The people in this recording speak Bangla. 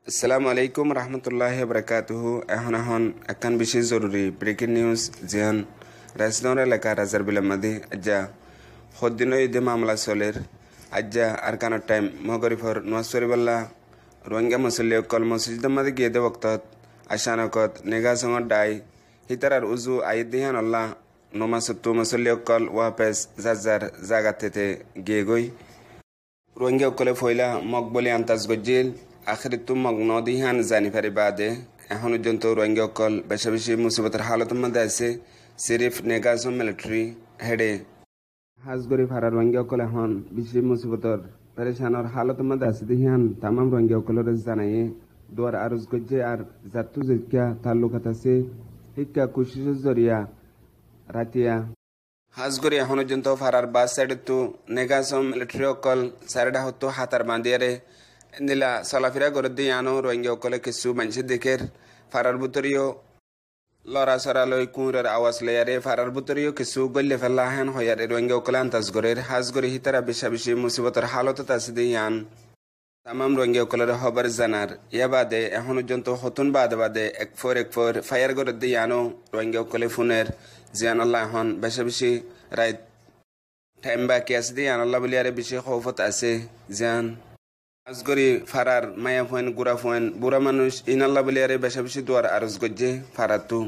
আসসালামু আলাইকুম রহমতুল্লাহি বরকাতুহু। এখন একখান বিশেষ জরুরি ব্রেকিং নিউজ জিয়ান রাজনগর এলাকা রাজার বিলামাদি আজ্জা সদ্দিন ঈদে মামলা চলের আজ্জা আরকানের টাইম মগরিফর নোয়াজরিবাল্লা রোহিঙ্গা মুসল্লিয়কল মসজিদমাদি গিয়ে দে বক্তত আশানকত নেগাসঙর ডাই হিতারার উজু আইদ দিহান আল্লাহ নমাসত্তু মুসল্লিয়কল ওয়াপেস যার জাগাতে গিয়ে গই রোহিঙ্গা অকলে ফইলা মকবলি আন্তাজ গজ্জিল আখিরিতু মগ্ন দিহান জানি পারি বাদে এখন পর্যন্ত রোহিঙ্গা অকল বেশি বেশি মুসিবতের হালতের মধ্যে আছে। সিরিফ নেগাজম মিলিটারি হেডে হাজগরি ফারা রোহিঙ্গা অকল এখন বেশি মুসিবতর পেরেশানোর হালতের মধ্যে আছে দিহান তামাম রোহিঙ্গা অকলের জানাইয়ে দোয়ার আরজ গজ্জে আর জাতু জিকা তাল্লুকাত আছে শিক্ষা কুশিস জরিয়া রাতিয়া হাজগরি এখন পর্যন্ত ফারার বাস সাইডতো নেগাজম মিলিটারি অকল সাইডা হতো হাতার বাঁধিয়ারে নিলা চলাফেরা করে দিয়ে আনো রোহিঙ্গা অকলে কিছু মানুষের দেখের ফারার বুতরিও লড়া চড়া লই কুঁড়ের আওয়াজ লইয়ারে ফারার বুতরিও কিছু গল্লে ফেলা হেন হইয়ারে রোহিঙ্গা অকলে আন্তাজ গরের হাজগরি হিতারা বেশা বেশি মুসিবতের হালতত আছে দিয়ে আন তামাম রোহিঙ্গা অকলের খবর জানার ইয়া বাদে এখন পর্যন্ত হতুন বাদে এক ফোর ফায়ার করে দিয়ে আনো রোহিঙ্গা অকলে ফোনের জিয়ান আল্লাহ এখন বেশা বেশি রাইট টাইম বাকি আছে দিয়ে আনাল্লাহ বলি আরে বেশি খৌফত আছে জিয়ান আজগরি ফারার মায়া ফুয়েন গুড়া ফুয়েন বুড়া মানুষ ইনাল্লাহ বলি আরে বেশা বেশি দোয়ার আরজ গজ্জে ফারাতু।